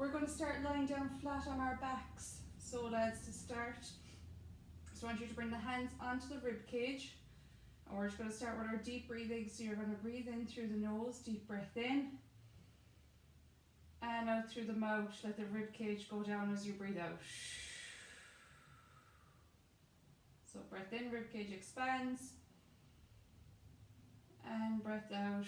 We're going to start lying down flat on our backs. So lads, to start, so I want you to bring the hands onto the rib cage. And we're just going to start with our deep breathing. So you're going to breathe in through the nose, deep breath in. And out through the mouth, let the rib cage go down as you breathe out. So breath in, rib cage expands. And breath out.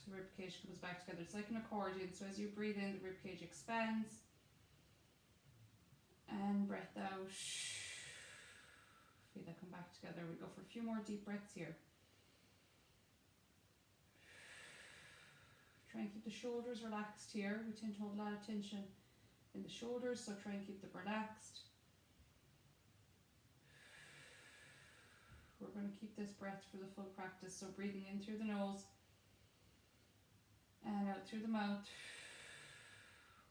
The rib cage comes back together. It's like an accordion. So as you breathe in, the rib cage expands. And breath out. Feel that come back together. We go for a few more deep breaths here. Try and keep the shoulders relaxed here. We tend to hold a lot of tension in the shoulders, so try and keep them relaxed. We're going to keep this breath for the full practice. So breathing in through the nose and out through the mouth.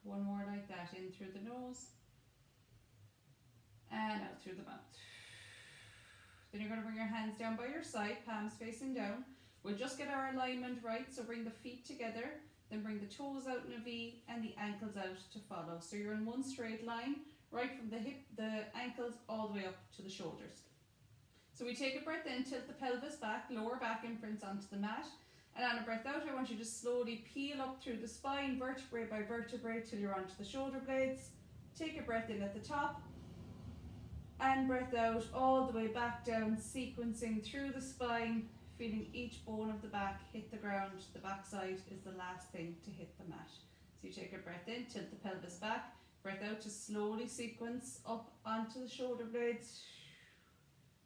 One more like that. In through the nose and out through the mouth. Then you're going to bring your hands down by your side, palms facing down. We'll just get our alignment right, so bring the feet together, then bring the toes out in a V and the ankles out to follow. So you're in one straight line, right from the hip, the ankles, all the way up to the shoulders. So we take a breath in, tilt the pelvis back, lower back imprints onto the mat. And on a breath out, I want you to slowly peel up through the spine, vertebrae by vertebrae, till you're onto the shoulder blades. Take a breath in at the top. And breath out all the way back down, sequencing through the spine, feeling each bone of the back hit the ground. The backside is the last thing to hit the mat. So you take a breath in, tilt the pelvis back, breath out to slowly sequence up onto the shoulder blades.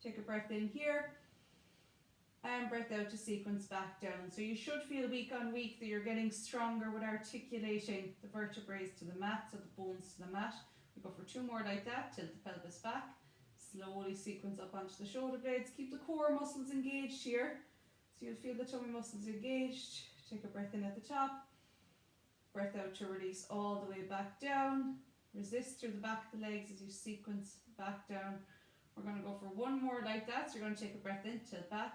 Take a breath in here, and breath out to sequence back down. So you should feel week on week that you're getting stronger with articulating the vertebrae to the mat, so the bones to the mat. We go for two more like that, tilt the pelvis back. Slowly sequence up onto the shoulder blades. Keep the core muscles engaged here. So you'll feel the tummy muscles engaged. Take a breath in at the top. Breath out to release all the way back down. Resist through the back of the legs as you sequence back down. We're going to go for one more like that. So you're going to take a breath in, tilt back.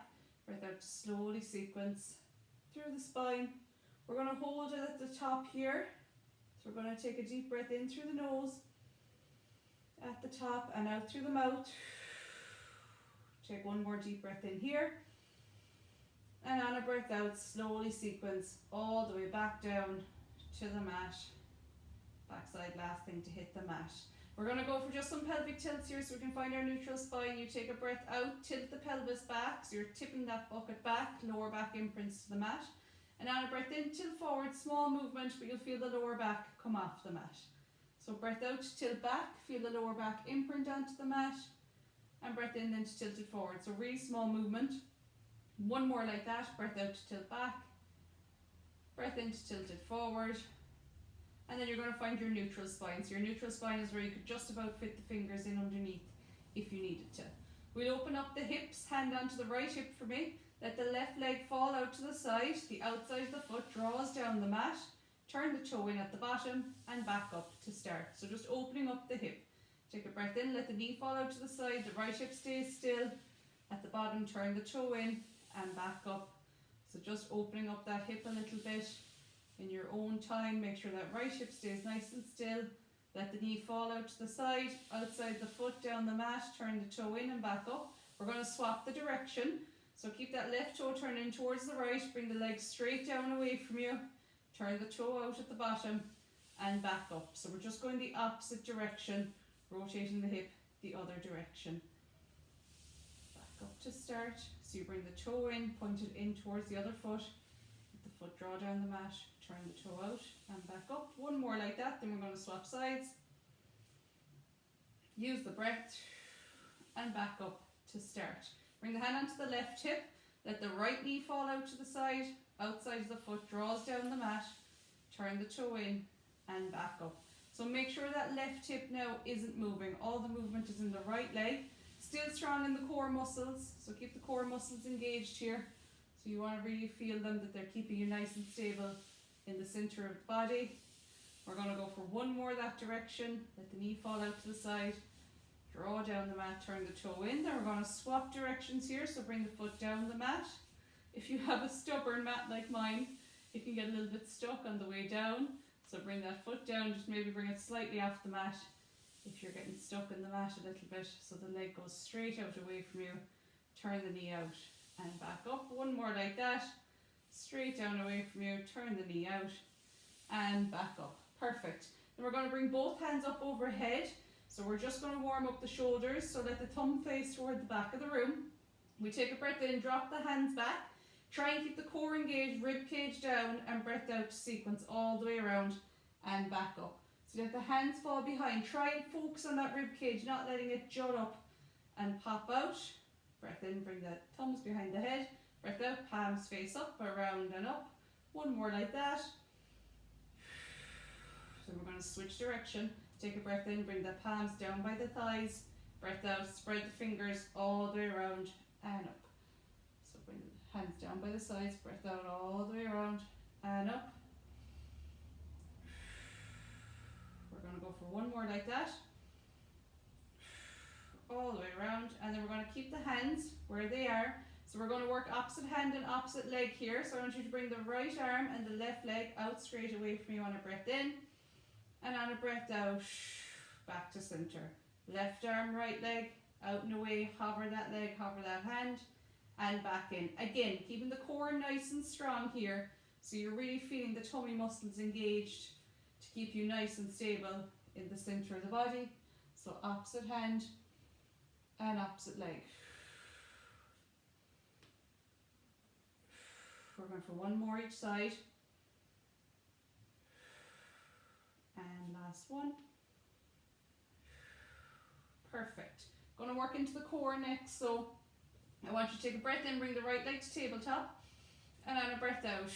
Breath out to slowly sequence through the spine. We're going to hold it at the top here. So we're going to take a deep breath in through the nose. At the top and out through the mouth. Take one more deep breath in here. And on a breath out, slowly sequence all the way back down to the mat. Backside, last thing to hit the mat. We're going to go for just some pelvic tilts here so we can find our neutral spine. You take a breath out, tilt the pelvis back. So you're tipping that bucket back, lower back imprints to the mat. And on a breath in, tilt forward, small movement, but you'll feel the lower back come off the mat. So breath out, tilt back, feel the lower back imprint onto the mat, and breath in then to tilt it forward. So really small movement. One more like that, breath out to tilt back, breath in to tilt it forward, and then you're going to find your neutral spine. So your neutral spine is where you could just about fit the fingers in underneath if you needed to. We'll open up the hips, hand onto the right hip for me, let the left leg fall out to the side, the outside of the foot draws down the mat. Turn the toe in at the bottom and back up to start. So just opening up the hip. Take a breath in, let the knee fall out to the side, the right hip stays still. At the bottom, turn the toe in and back up. So just opening up that hip a little bit in your own time. Make sure that right hip stays nice and still. Let the knee fall out to the side, outside the foot, down the mat, turn the toe in and back up. We're going to swap the direction. So keep that left toe turned in towards the right, bring the leg straight down away from you. Turn the toe out at the bottom and back up. So we're just going the opposite direction, rotating the hip the other direction. Back up to start. So you bring the toe in, point it in towards the other foot. Let the foot draw down the mat, turn the toe out and back up. One more like that, then we're going to swap sides. Use the breath and back up to start. Bring the hand onto the left hip. Let the right knee fall out to the side. Outside of the foot draws down the mat, turn the toe in and back up. So make sure that left hip now isn't moving. All the movement is in the right leg. Still strong in the core muscles, so keep the core muscles engaged here. So you want to really feel them, that they're keeping you nice and stable in the center of the body. We're going to go for one more that direction. Let the knee fall out to the side. Draw down the mat, turn the toe in. Then we're going to swap directions here, so bring the foot down the mat. If you have a stubborn mat like mine, it can get a little bit stuck on the way down. So bring that foot down, just maybe bring it slightly off the mat if you're getting stuck in the mat a little bit, so the leg goes straight out away from you. Turn the knee out and back up. One more like that. Straight down away from you, turn the knee out and back up. Perfect. Then we're going to bring both hands up overhead. So we're just going to warm up the shoulders, so let the thumb face toward the back of the room. We take a breath in, drop the hands back. Try and keep the core engaged, rib cage down, and breath out to sequence all the way around and back up. So let the hands fall behind. Try and focus on that rib cage, not letting it jut up and pop out. Breath in, bring the thumbs behind the head. Breath out, palms face up, around and up. One more like that. So we're going to switch direction. Take a breath in, bring the palms down by the thighs. Breath out, spread the fingers all the way around and up. So bring the hands down by the sides, breath out all the way around and up. We're going to go for one more like that. All the way around, and then we're going to keep the hands where they are. So we're going to work opposite hand and opposite leg here. So I want you to bring the right arm and the left leg out straight away from you on a breath in, and on a breath out, back to center. Left arm, right leg, out and away, hover that leg, hover that hand, and back in. Again, keeping the core nice and strong here, so you're really feeling the tummy muscles engaged to keep you nice and stable in the center of the body. So opposite hand and opposite leg. We're going for one more each side. And last one. Perfect. Going to work into the core next. So I want you to take a breath in, bring the right leg to tabletop, and on a breath out,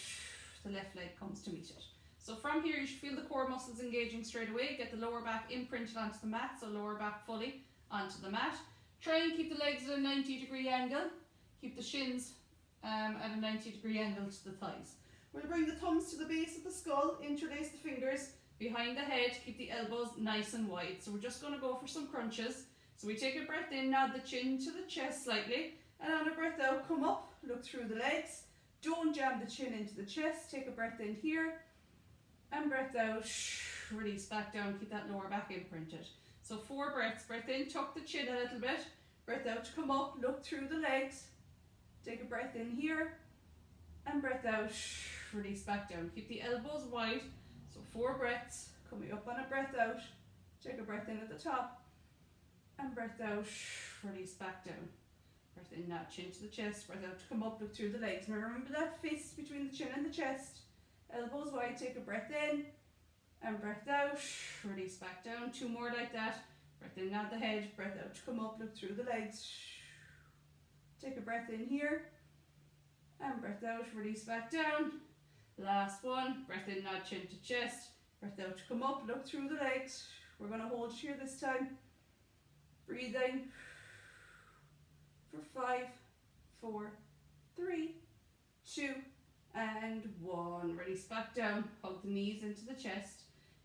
the left leg comes to meet it. So from here you should feel the core muscles engaging straight away. Get the lower back imprinted onto the mat, so lower back fully onto the mat. Try and keep the legs at a 90-degree angle. Keep the shins at a 90-degree angle to the thighs. We'll bring the thumbs to the base of the skull, interlace the fingers behind the head, keep the elbows nice and wide. So we're just going to go for some crunches. So we take a breath in, nod the chin to the chest slightly, and on a breath out, come up, look through the legs. Don't jam the chin into the chest. Take a breath in here, and breath out, release back down, keep that lower back imprinted. So 4 breaths. Breath in, tuck the chin a little bit. Breath out to come up, look through the legs. Take a breath in here, and breath out, release back down. Keep the elbows wide. So 4 breaths, coming up on a breath out. Take a breath in at the top, and breath out, release back down. Breath in, now chin to the chest. Breath out to come up, look through the legs. Now remember that fist between the chin and the chest. Elbows wide, take a breath in, and breath out, release back down. 2 more like that. Breath in, nod the head. Breath out to come up, look through the legs. Take a breath in here, and breath out, release back down. Last one. Breath in, nod chin to chest. Breath out to come up, look through the legs. We're going to hold here this time. Breathing for 5, 4, 3, 2, and 1. Release back down. Hug the knees into the chest.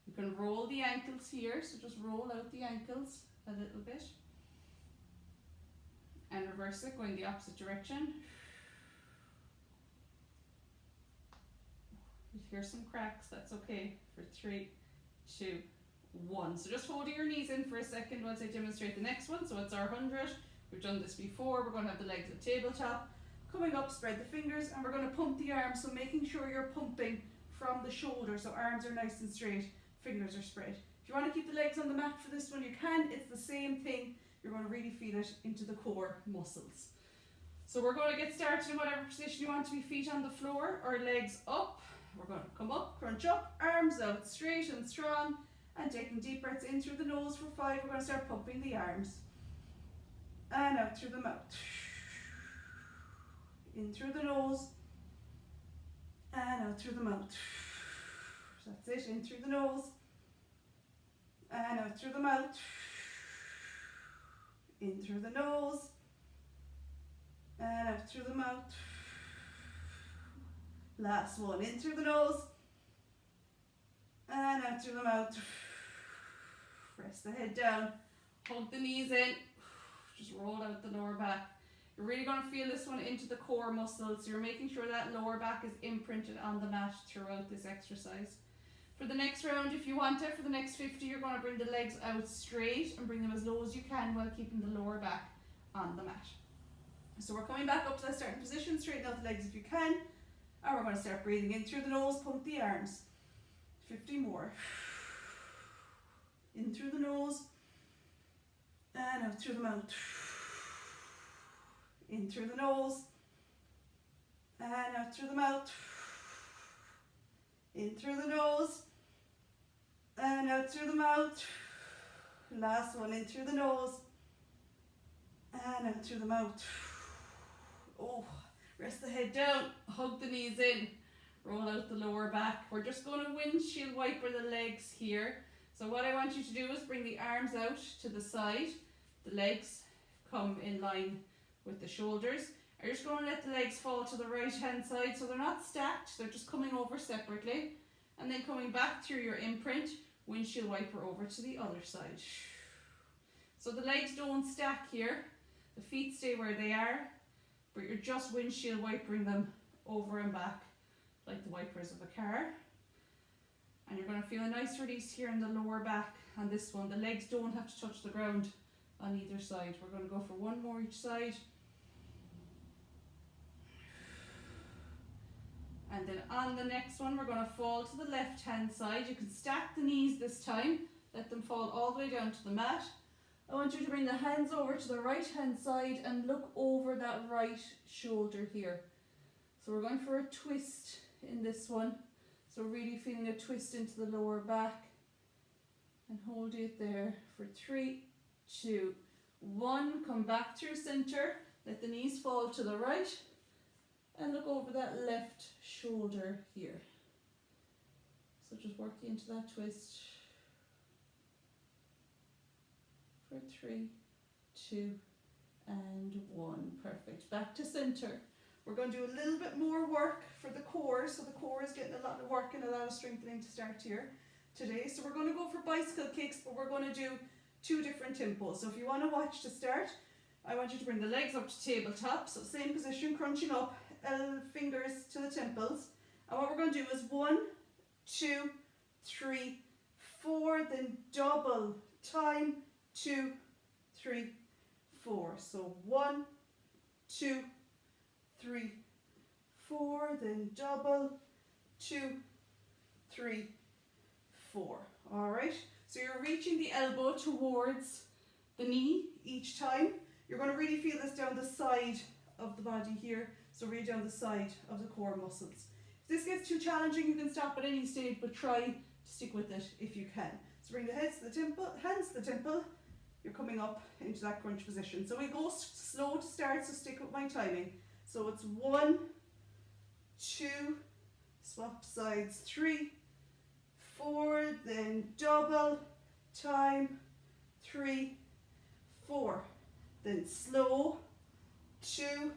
You can roll the ankles here, so just roll out the ankles a little bit. And reverse it, going the opposite direction. You hear some cracks, that's okay. For 3, 2, 1. So just holding your knees in for a second once I demonstrate the next one. So it's our 100. We've done this before. We're going to have the legs at tabletop. Coming up, spread the fingers, and we're going to pump the arms. So making sure you're pumping from the shoulder, so arms are nice and straight, fingers are spread. If you want to keep the legs on the mat for this one, you can. It's the same thing. You're going to really feel it into the core muscles. So we're going to get started in whatever position you want to be, feet on the floor or legs up. We're going to come up, crunch up, arms out straight and strong, and taking deep breaths in through the nose for 5. We're going to start pumping the arms. And out through the mouth. In through the nose, and out through the mouth. That's it, in through the nose, and out through the mouth. In through the nose, and out through the mouth. Last one, in through the nose, and out through the mouth. Press the head down, hug the knees in, just roll out the lower back. You're really going to feel this one into the core muscles, so you're making sure that lower back is imprinted on the mat throughout this exercise. For the next round, if you want it, for the next 50, you're going to bring the legs out straight and bring them as low as you can while keeping the lower back on the mat. So we're coming back up to that starting position, straighten out the legs if you can, and we're going to start breathing in through the nose, pump the arms. 50 more. In through the nose, and out through the mouth. In through the nose, and out through the mouth. In through the nose, and out through the mouth. Last one, in through the nose, and out through the mouth. Oh, rest the head down, hug the knees in, roll out the lower back. We're just going to windshield wiper the legs here. So what I want you to do is bring the arms out to the side. The legs come in line with the shoulders. You're just going to let the legs fall to the right hand side, so they're not stacked, they're just coming over separately. And then coming back through your imprint, windshield wiper over to the other side. So the legs don't stack here, the feet stay where they are, but you're just windshield wipering them over and back like the wipers of a car. And you're going to feel a nice release here in the lower back on this one. The legs don't have to touch the ground on either side. We're going to go for one more each side. And then on the next one, we're going to fall to the left hand side. You can stack the knees this time, let them fall all the way down to the mat. I want you to bring the hands over to the right hand side and look over that right shoulder here. So we're going for a twist in this one. So really feeling a twist into the lower back, and hold it there for 3, 2, 1. Come back through center, let the knees fall to the right, and look over that left shoulder here. So just work into that twist for 3, 2, and 1. Perfect. Back to center. We're going to do a little bit more work for the core, so the core is getting a lot of work and a lot of strengthening to start here today. So we're going to go for bicycle kicks, but we're going to do 2 different tempos. So if you want to watch to start, I want you to bring the legs up to tabletop, so same position, crunching up, fingers to the temples. And what we're going to do is 1, 2, 3, 4, then double time, 2, 3, 4. So 1, 2, 3, 4, then double, 2, 3, 4. All right, so you're reaching the elbow towards the knee each time. You're going to really feel this down the side of the body here, so really down the side of the core muscles. If this gets too challenging, you can stop at any stage, but try to stick with it if you can. So bring the heads to the temple, hands to the temple. You're coming up into that crunch position. So we go slow to start, so stick with my timing. So it's 1, 2, swap sides, 3, 4, then double, time, 3, 4, then slow, 2,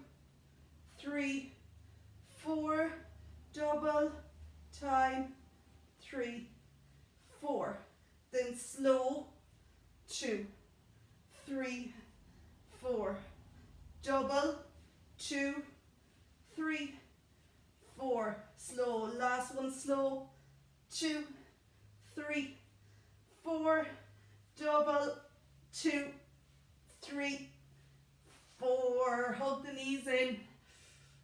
3, 4, double, time, 3, 4, then slow, 2, 3, 4, double, 2, 3, 4, slow, last one slow, 2, 3, 4, double, 2, 3, 4, hug the knees in.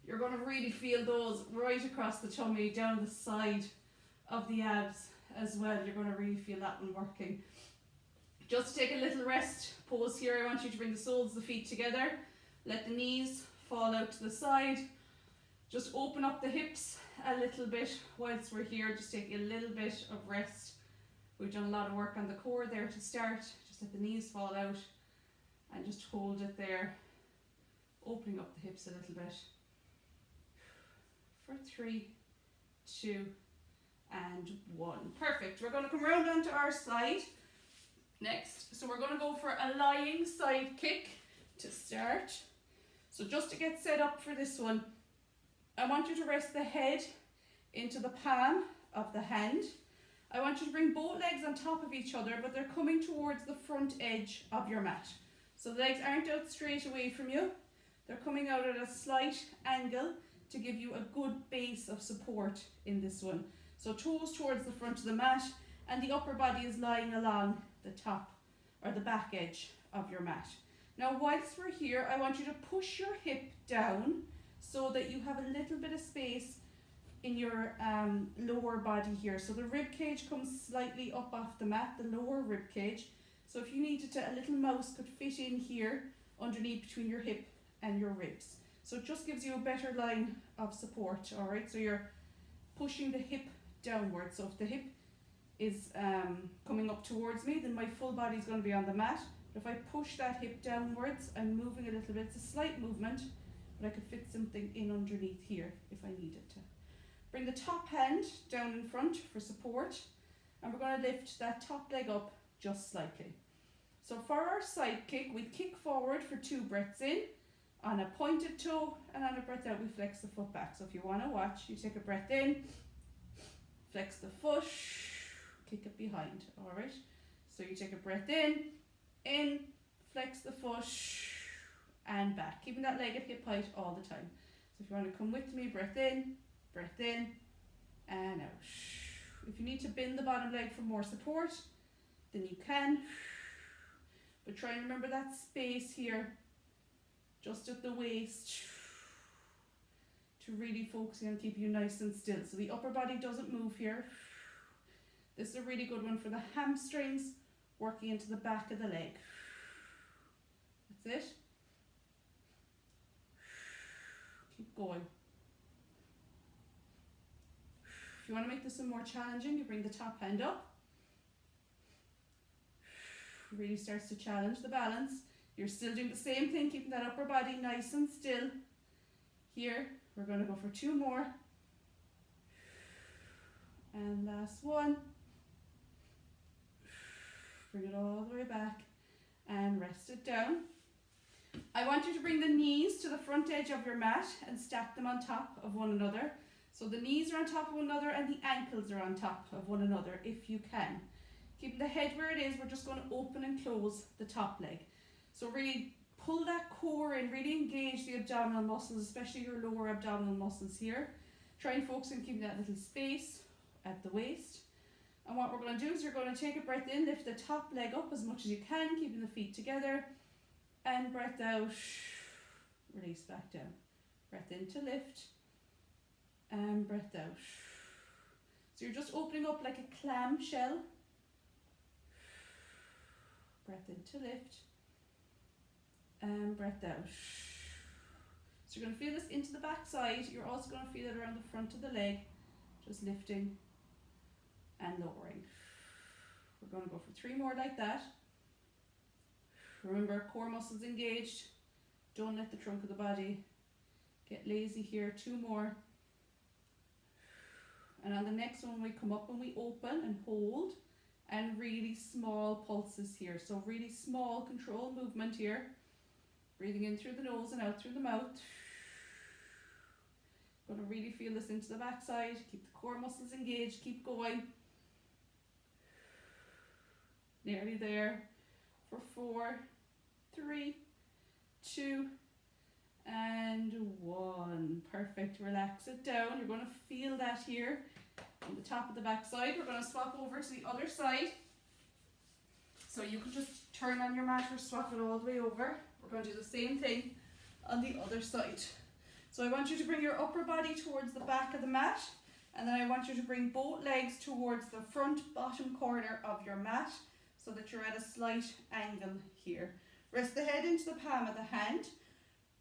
You're going to really feel those right across the tummy, down the side of the abs as well. You're going to really feel that one working. Just take a little rest pose here. I want you to bring the soles of the feet together, let the knees fall out to the side. Just open up the hips a little bit whilst we're here. Just take a little bit of rest. We've done a lot of work on the core there to start. Just let the knees fall out and just hold it there, opening up the hips a little bit for 3, 2, and 1. Perfect. We're going to come round onto our side next. So we're going to go for a lying side kick to start. So just to get set up for this one, I want you to rest the head into the palm of the hand. I want you to bring both legs on top of each other, but they're coming towards the front edge of your mat. So the legs aren't out straight away from you. They're coming out at a slight angle to give you a good base of support in this one. So toes towards the front of the mat, and the upper body is lying along the top or the back edge of your mat. Now whilst we're here, I want you to push your hip down so that you have a little bit of space in your lower body here. So the rib cage comes slightly up off the mat, the lower rib cage. So if you needed to, a little mouse could fit in here underneath between your hip and your ribs. So it just gives you a better line of support, all right? So you're pushing the hip downwards. So if the hip is coming up towards me, then my full body is going to be on the mat. But if I push that hip downwards, I'm moving a little bit. It's a slight movement, but I could fit something in underneath here if I needed to. Bring the top hand down in front for support, and we're going to lift that top leg up just slightly. So for our side kick, we kick forward for 2 breaths in, on a pointed toe, and on a breath out we flex the foot back. So if you want to watch, you take a breath in, flex the foot, kick it behind, alright? So you take a breath in, flex the foot, and back, keeping that leg at hip height all the time. So if you want to come with me, breath in, and out. If you need to bend the bottom leg for more support, then you can. But try and remember that space here, just at the waist, to really focus on keeping you nice and still. So the upper body doesn't move here. This is a really good one for the hamstrings, working into the back of the leg. That's it. Keep going. If you want to make this some more challenging, you bring the top hand up. Really starts to challenge the balance. You're still doing the same thing, keeping that upper body nice and still. Here, we're going to go for 2 more. And last one. Bring it all the way back and rest it down. I want you to bring the knees to the front edge of your mat and stack them on top of one another. So the knees are on top of one another and the ankles are on top of one another if you can. Keeping the head where it is, we're just going to open and close the top leg. So really pull that core in, really engage the abdominal muscles, especially your lower abdominal muscles here. Try and focus on keeping that little space at the waist. And what we're going to do is you're going to take a breath in, lift the top leg up as much as you can, keeping the feet together, and breath out, release back down. Breath in to lift, and breath out. So you're just opening up like a clam shell. Breath in to lift, and breath out. So you're going to feel this into the back side. You're also going to feel it around the front of the leg, just lifting and lowering. We're going to go for 3 more like that. Remember, core muscles engaged. Don't let the trunk of the body get lazy here. 2 more. And on the next one, we come up and we open and hold, and really small pulses here. So really small controlled movement here. Breathing in through the nose and out through the mouth. Going to really feel this into the backside. Keep the core muscles engaged. Keep going. Nearly there. For 4, 3, 2, and 1. Perfect. Relax it down. You're going to feel that here on the top of the back side. We're going to swap over to the other side. So you can just turn on your mat or swap it all the way over. We're going to do the same thing on the other side. So I want you to bring your upper body towards the back of the mat, and then I want you to bring both legs towards the front bottom corner of your mat so that you're at a slight angle here. Rest the head into the palm of the hand.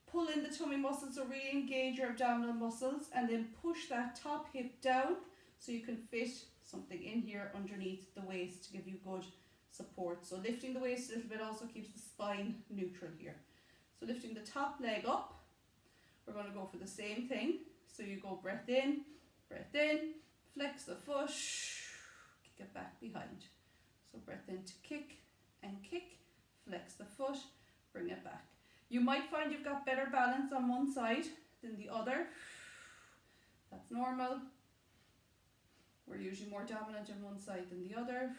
Pull in the tummy muscles, so really engage your abdominal muscles, and then push that top hip down so you can fit something in here underneath the waist to give you good support. So lifting the waist a little bit also keeps the spine neutral here. So lifting the top leg up, we're going to go for the same thing. So you go breath in, flex the foot, kick it back behind. So breath in to kick and kick, flex the foot, bring it back. You might find you've got better balance on one side than the other. That's normal. We're usually more dominant on one side than the other.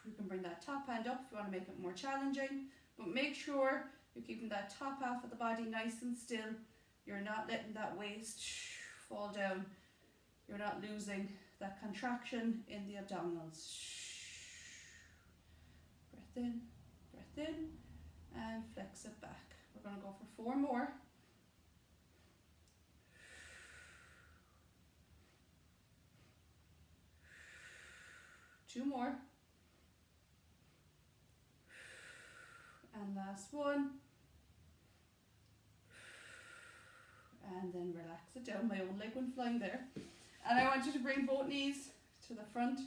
You can bring that top hand up if you want to make it more challenging, but make sure you're keeping that top half of the body nice and still. You're not letting that waist fall down. You're not losing that contraction in the abdominals. Breath in, and flex it back. We're going to go for 4 more. Two more. And last one. And then relax it down. My own leg went flying there. And I want you to bring both knees to the front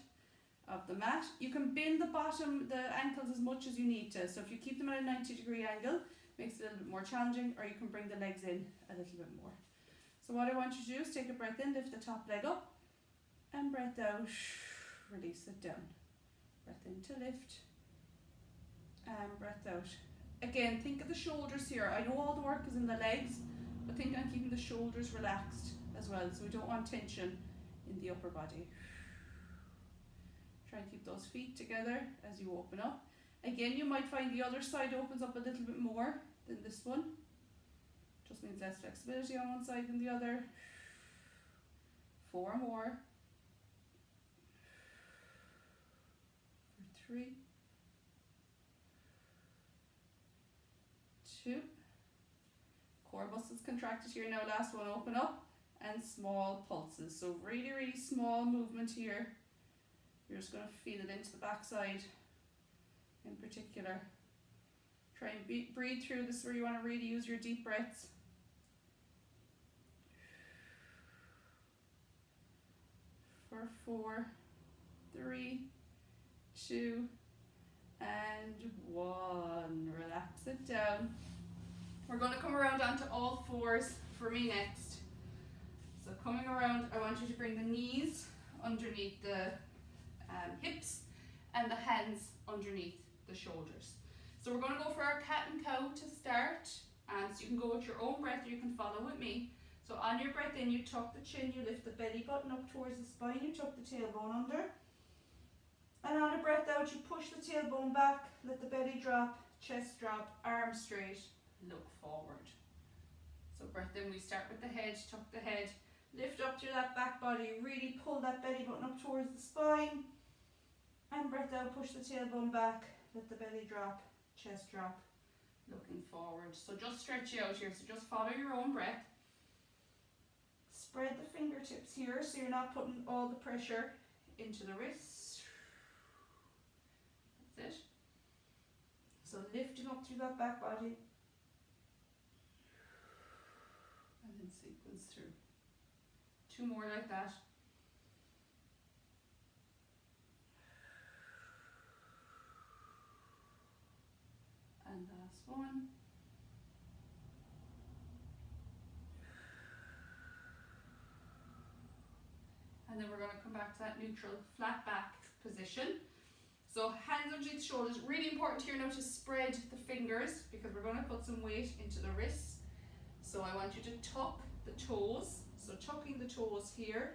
of the mat. You can bend the ankles as much as you need to. So if you keep them at a 90-degree angle, makes it a little bit more challenging, or you can bring the legs in a little bit more. So what I want you to do is take a breath in, lift the top leg up, and breath out, release it down. Breath in to lift, and breath out. Again, think of the shoulders here. I know all the work is in the legs, but think on keeping the shoulders relaxed as well, so we don't want tension in the upper body. Try and keep those feet together as you open up. Again, you might find the other side opens up a little bit more than this one. Just means less flexibility on one side than the other. 4 more. 3. 2. Core muscles contracted here. Now last one, open up, and small pulses. So really, really small movement here. You're just going to feel it into the backside in particular. Try and breathe through. This is where you want to really use your deep breaths. For 4, 3, 2, and 1. Relax it down. We're going to come around onto all fours for me next. So coming around, I want you to bring the knees underneath the hips and the hands underneath the shoulders. So we're going to go for our cat and cow to start. So you can go with your own breath, or you can follow with me. So on your breath in, you tuck the chin, you lift the belly button up towards the spine, you tuck the tailbone under. And on a breath out, you push the tailbone back, let the belly drop, chest drop, arms straight, look forward. So breath in, we start with the head, tuck the head, lift up through that back body, really pull that belly button up towards the spine. And breath out, push the tailbone back, let the belly drop, chest drop, looking forward. So just stretch out here, so just follow your own breath. Spread the fingertips here so you're not putting all the pressure into the wrists. That's it. So lifting up through that back body. And then sequence through. 2 more like that. And last one. And then we're going to come back to that neutral flat back position. So hands underneath the shoulders. Really important here now to spread the fingers, because we're going to put some weight into the wrists. So I want you to tuck the toes. So tucking the toes here,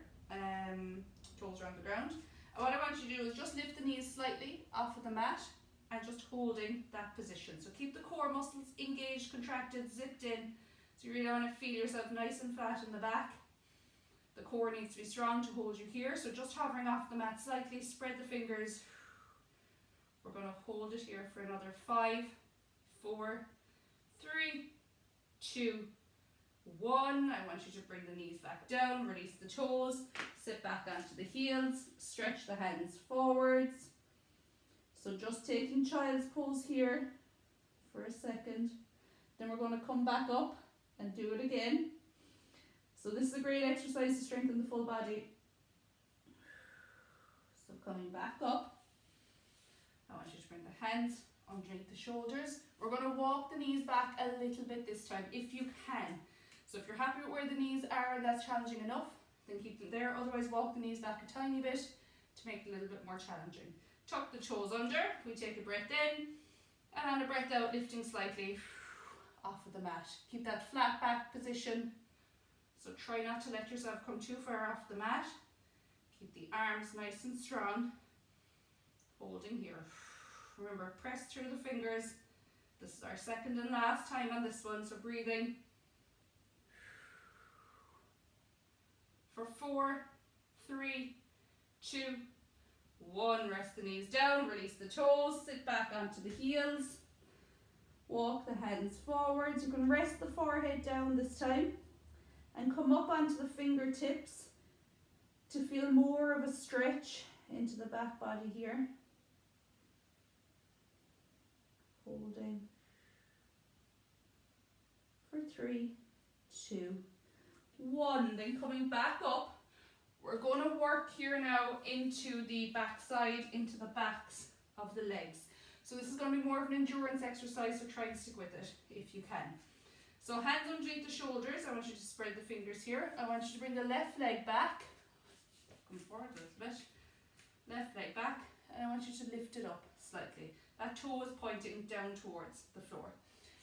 toes around the ground. And what I want you to do is just lift the knees slightly off of the mat and just holding that position. So keep the core muscles engaged, contracted, zipped in. So you really want to feel yourself nice and flat in the back. The core needs to be strong to hold you here. So just hovering off the mat slightly, spread the fingers. We're going to hold it here for another 5, 4, 3, 2, 1. I want you to bring the knees back down, release the toes, sit back onto the heels, stretch the hands forwards. So just taking child's pose here for a second. Then we're going to come back up and do it again. So this is a great exercise to strengthen the full body. So coming back up. I want you to bring the hands underneath the shoulders. We're going to walk the knees back a little bit this time, if you can. So if you're happy with where the knees are and that's challenging enough, then keep them there. Otherwise, walk the knees back a tiny bit to make it a little bit more challenging. Tuck the toes under. We take a breath in, and on a breath out, lifting slightly off of the mat. Keep that flat back position. So try not to let yourself come too far off the mat. Keep the arms nice and strong. Holding here. Remember, press through the fingers. This is our second and last time on this one, so breathing. For 4, 3, 2, 1. Rest the knees down, release the toes, sit back onto the heels. Walk the hands forwards. You can rest the forehead down this time and come up onto the fingertips to feel more of a stretch into the back body here. Holding for 3, 2, 1. Then coming back up, we're going to work here now into the back side, into the backs of the legs. So this is going to be more of an endurance exercise, so try and stick with it if you can. So hands underneath the shoulders. I want you to spread the fingers here. I want you to bring the left leg back. Come forward a little bit. Left leg back, and I want you to lift it up slightly. That toe is pointing down towards the floor.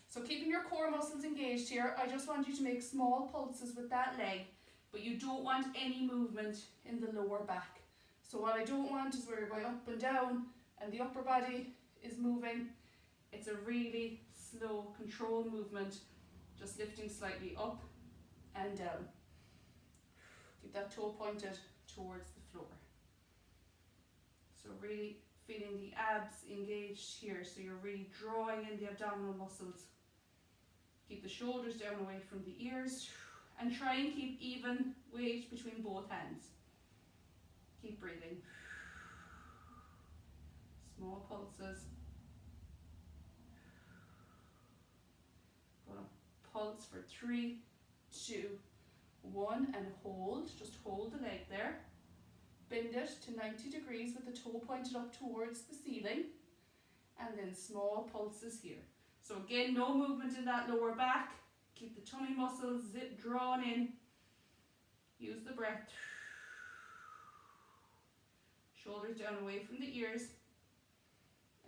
So keeping your core muscles engaged here, I just want you to make small pulses with that leg, but you don't want any movement in the lower back. So what I don't want is where you're going up and down and the upper body is moving. It's a really slow, controlled movement, just lifting slightly up and down. Keep that toe pointed towards the floor. So really feeling the abs engaged here, so you're really drawing in the abdominal muscles. Keep the shoulders down away from the ears and try and keep even weight between both hands. Keep breathing. Small pulses. Gonna pulse for 3, 2, 1 and hold. Just hold the leg there. Bend it to 90 degrees with the toe pointed up towards the ceiling, and then small pulses here. So again, no movement in that lower back. Keep the tummy muscles drawn in. Use the breath. Shoulders down away from the ears,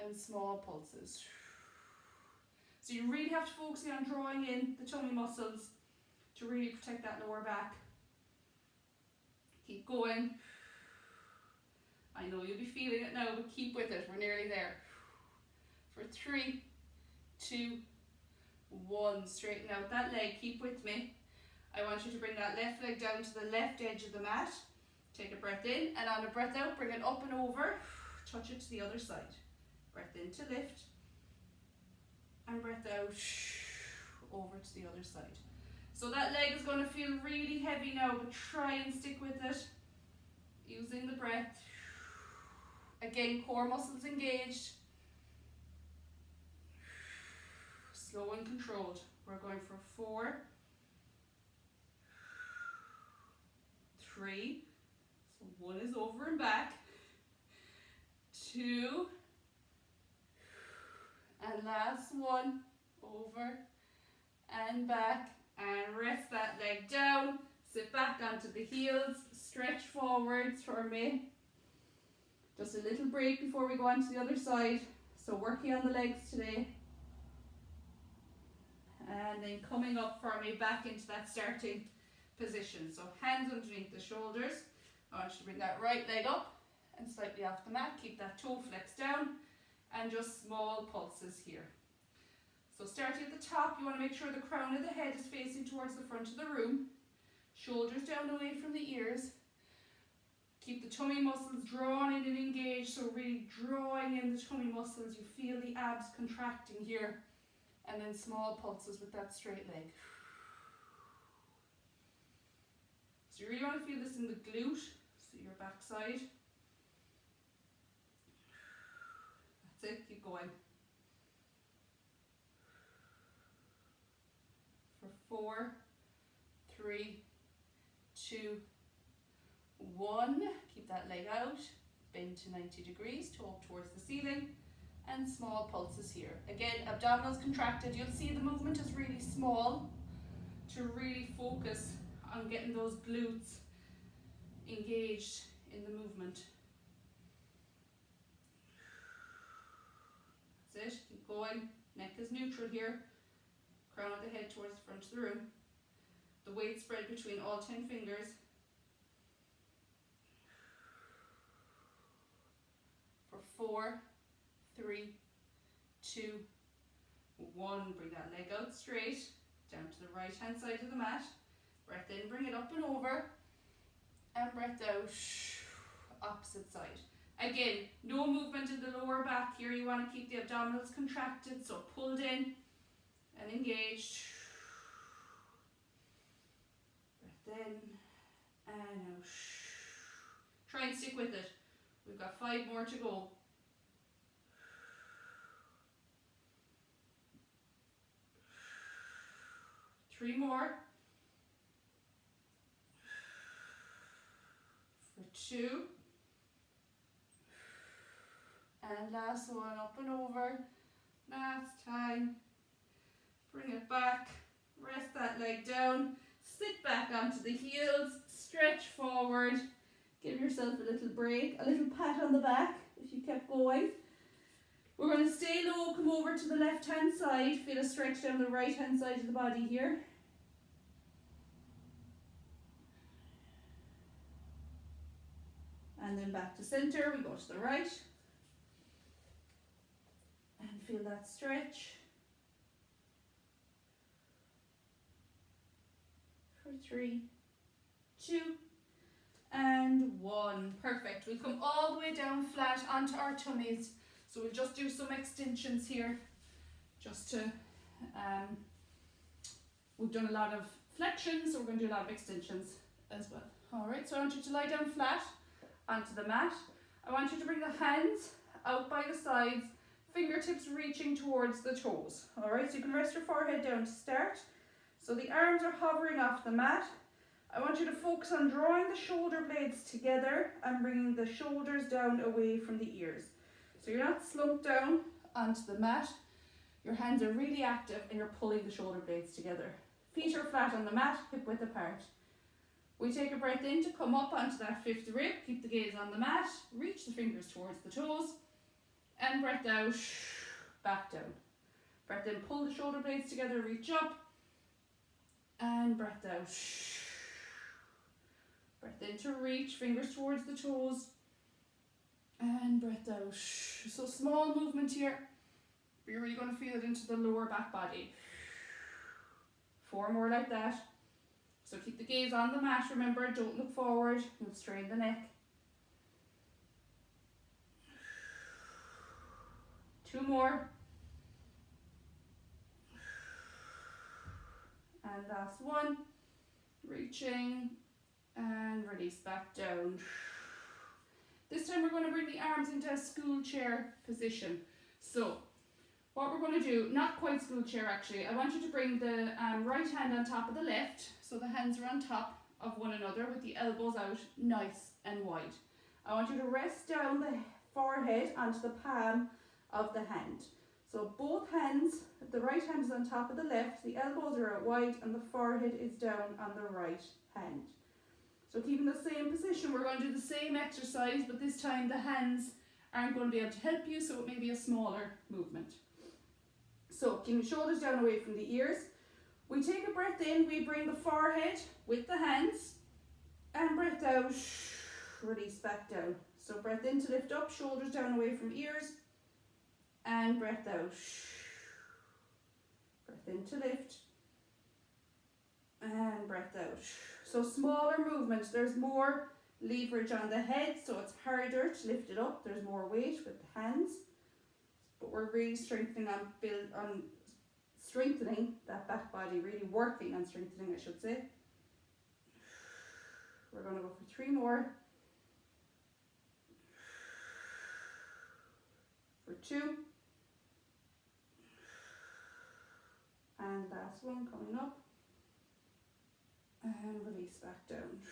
and small pulses. So you really have to focus on drawing in the tummy muscles to really protect that lower back. Keep going. I know you'll be feeling it now, but keep with it. We're nearly there. For 3, 2, 1. Straighten out that leg. Keep with me. I want you to bring that left leg down to the left edge of the mat. Take a breath in, and on a breath out, bring it up and over. Touch it to the other side. Breath in to lift, and breath out over to the other side. So that leg is going to feel really heavy now, but try and stick with it. Using the breath. Again, core muscles engaged. Slow and controlled. We're going for 4, 3, so 1 is over and back, 2, and last one, over and back, and rest that leg down, sit back onto the heels, stretch forwards for me. Just a little break before we go on to the other side. So working on the legs today. And then coming up for me back into that starting position. So hands underneath the shoulders. I want you to bring that right leg up and slightly off the mat. Keep that toe flexed down and just small pulses here. So starting at the top, you want to make sure the crown of the head is facing towards the front of the room. Shoulders down away from the ears. Keep the tummy muscles drawn in and engaged, so really drawing in the tummy muscles. You feel the abs contracting here. And then small pulses with that straight leg. So you really want to feel this in the glute, so your back side. That's it, keep going. For 4, 3, 2, 1. Keep that leg out, bend to 90 degrees, toe up towards the ceiling, and small pulses here. Again, abdominals contracted. You'll see the movement is really small to really focus on getting those glutes engaged in the movement. That's it, keep going. Neck is neutral here. Crown of the head towards the front of the room. The weight spread between all 10 fingers. For 4, 3, 2, 1. Bring that leg out straight, down to the right hand side of the mat. Breath in, bring it up and over, and breath out opposite side. Again, no movement in the lower back here. You want to keep the abdominals contracted, so pulled in and engaged. Breath in and out. Try and stick with it. We've got 5 more to go. Three more. For 2. And last one, up and over. Last time. Bring it back. Rest that leg down. Sit back onto the heels. Stretch forward. Give yourself a little break. A little pat on the back if you kept going. We're going to stay low, come over to the left hand side. Feel a stretch down the right hand side of the body here. And then back to center. We go to the right. And feel that stretch. For 3, 2, and 1. Perfect. We'll come all the way down flat onto our tummies. So we'll just do some extensions here. Just to, we've done a lot of flexions, so we're going to do a lot of extensions as well. Alright, so I want you to lie down flat onto the mat. I want you to bring the hands out by the sides, fingertips reaching towards the toes. Alright, so you can rest your forehead down to start. So the arms are hovering off the mat. I want you to focus on drawing the shoulder blades together and bringing the shoulders down away from the ears. So you're not slumped down onto the mat. Your hands are really active and you're pulling the shoulder blades together. Feet are flat on the mat, hip width apart. We take a breath in to come up onto that 5th rib. Keep the gaze on the mat. Reach the fingers towards the toes. And breath out, back down. Breath in, pull the shoulder blades together, reach up. And breath out. Breath in to reach, fingers towards the toes. And breath out. So small movement here. You're really going to feel it into the lower back body. 4 more like that. So keep the gaze on the mat. Remember, don't look forward. You'll strain the neck. 2 more. And last one. Reaching and release back down. This time we're going to bring the arms into a school chair position. So what we're going to do, not quite school chair actually, I want you to bring the right hand on top of the left, so the hands are on top of one another with the elbows out nice and wide. I want you to rest down the forehead onto the palm of the hand. So both hands, the right hand is on top of the left, the elbows are out wide and the forehead is down on the right hand. So keeping the same position, we're going to do the same exercise, but this time the hands aren't going to be able to help you, so it may be a smaller movement. So keeping the shoulders down away from the ears. We take a breath in, we bring the forehead with the hands, and breath out, release back down. So breath in to lift up, shoulders down away from ears, and breath out. Breath in to lift, and breath out. So smaller movements, there's more leverage on the head, so it's harder to lift it up. There's more weight with the hands, but we're really strengthening strengthening that back body, really working on strengthening, I should say. We're going to go for 3 more. For 2. And last one coming up. And release back down.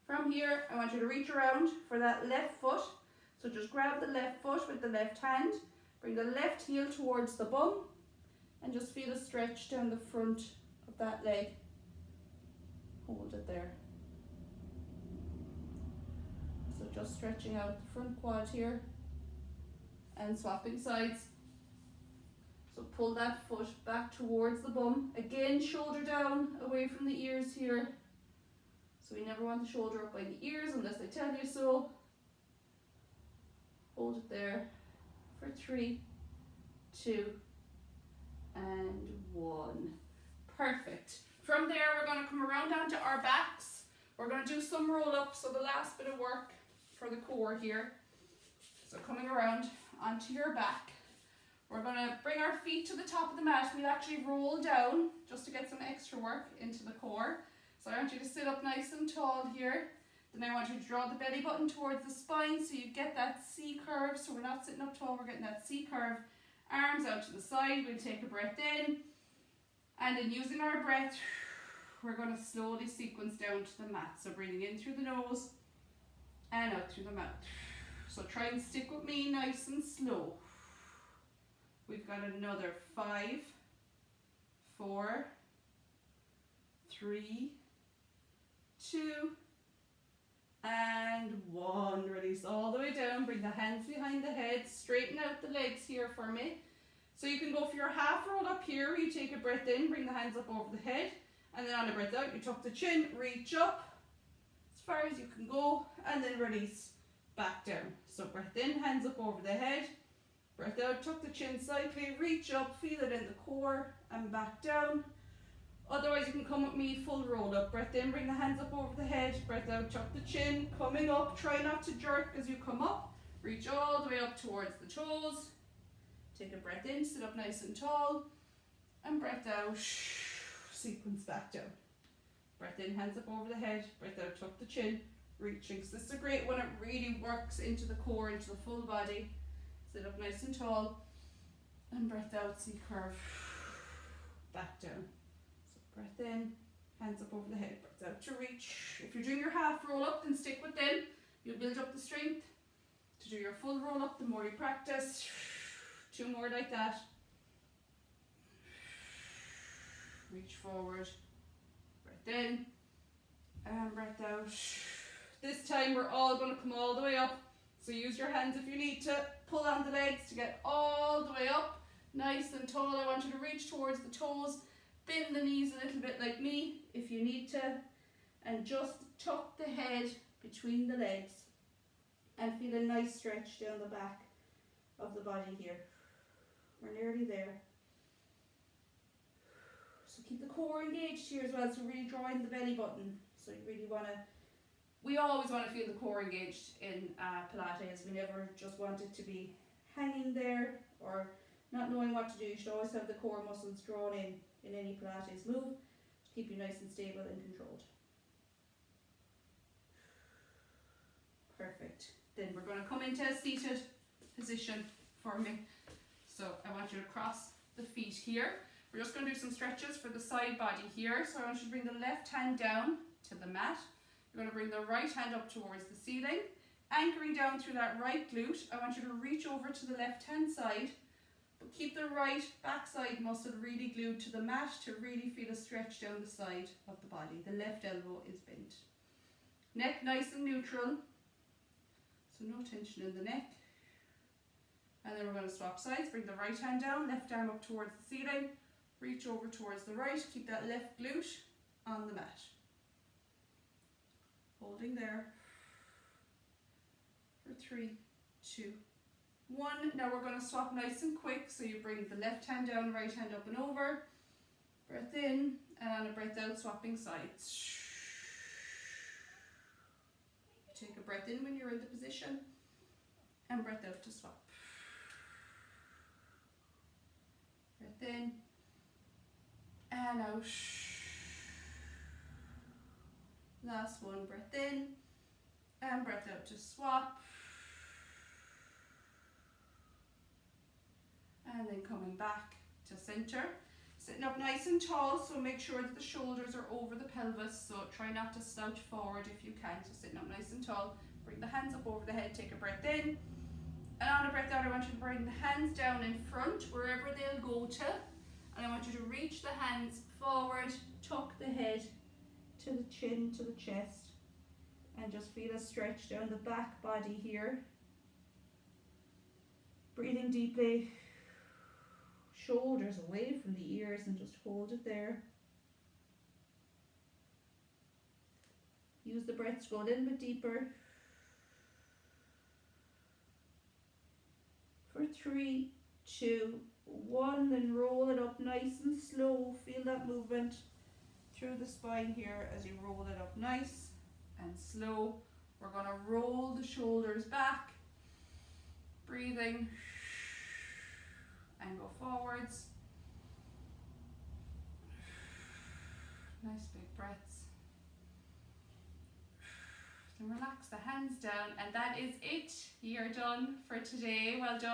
From here, I want you to reach around for that left foot. So just grab the left foot with the left hand. Bring the left heel towards the bum. And just feel a stretch down the front of that leg. Hold it there. So just stretching out the front quad here. And swapping sides. So pull that foot back towards the bum. Again, shoulder down, away from the ears here. So we never want the shoulder up by the ears unless I tell you so. Hold it there for 3, 2, and 1. Perfect. From there, we're going to come around onto our backs. We're going to do some roll-ups, so the last bit of work for the core here. So coming around onto your back. We're going to bring our feet to the top of the mat. We'll actually roll down just to get some extra work into the core. So I want you to sit up nice and tall here. Then I want you to draw the belly button towards the spine so you get that C curve. So we're not sitting up tall, we're getting that C curve. Arms out to the side. We'll take a breath in. And then using our breath, we're going to slowly sequence down to the mat. So breathing in through the nose and out through the mouth. So try and stick with me nice and slow. We've got another 5, 4, 3, 2, and 1. Release all the way down. Bring the hands behind the head. Straighten out the legs here for me. So you can go for your half roll up here. You take a breath in, bring the hands up over the head. And then on a breath out, you tuck the chin, reach up as far as you can go. And then release back down. So breath in, hands up over the head. Breath out, tuck the chin slightly, reach up, feel it in the core, and back down. Otherwise, you can come with me full roll up. Breath in, bring the hands up over the head. Breath out, tuck the chin, coming up. Try not to jerk as you come up. Reach all the way up towards the toes. Take a breath in, sit up nice and tall. And breath out, sequence back down. Breath in, hands up over the head. Breath out, tuck the chin, reaching. So this is a great one. It really works into the core, into the full body. Sit up nice and tall, and breath out, C curve, back down. So breath in, hands up over the head, breath out to reach. If you're doing your half roll up, then stick with them. You'll build up the strength to do your full roll up the more you practice. 2 more like that. Reach forward, breath in, and breath out. This time we're all going to come all the way up. So use your hands if you need to. Pull on the legs to get all the way up. Nice and tall. I want you to reach towards the toes. Bend the knees a little bit like me if you need to. And just tuck the head between the legs. And feel a nice stretch down the back of the body here. We're nearly there. So keep the core engaged here as well. So really drawing the belly button. So you really want to... We always want to feel the core engaged in Pilates. We never just want it to be hanging there or not knowing what to do. You should always have the core muscles drawn in any Pilates move to keep you nice and stable and controlled. Perfect. Then we're going to come into a seated position for me. So I want you to cross the feet here. We're just going to do some stretches for the side body here. So I want you to bring the left hand down to the mat. You're going to bring the right hand up towards the ceiling, anchoring down through that right glute. I want you to reach over to the left hand side, but keep the right backside muscle really glued to the mat to really feel a stretch down the side of the body. The left elbow is bent. Neck nice and neutral, so no tension in the neck. And then we're going to swap sides. Bring the right hand down, left arm up towards the ceiling, reach over towards the right, keep that left glute on the mat. Holding there for 3, 2, 1. Now we're going to swap nice and quick. So you bring the left hand down, right hand up and over. Breath in, and on a breath out, swapping sides. Take a breath in when you're in the position, and breath out to swap. Breath in, and out. Last one, breath in, and breath out to swap. And then coming back to center. Sitting up nice and tall, so make sure that the shoulders are over the pelvis, so try not to slouch forward if you can. So sitting up nice and tall, bring the hands up over the head, take a breath in. And on a breath out, I want you to bring the hands down in front, wherever they'll go to. And I want you to reach the hands forward, tuck the head to the chin, to the chest, and just feel a stretch down the back body here. Breathing deeply, shoulders away from the ears, and just hold it there. Use the breath to go a little bit deeper. For 3, 2, 1, then roll it up nice and slow. Feel that movement through the spine here as you roll it up nice and slow. We're going to roll the shoulders back, breathing, and go forwards. Nice big breaths. Then relax the hands down, and that is it. You're done for today. Well done.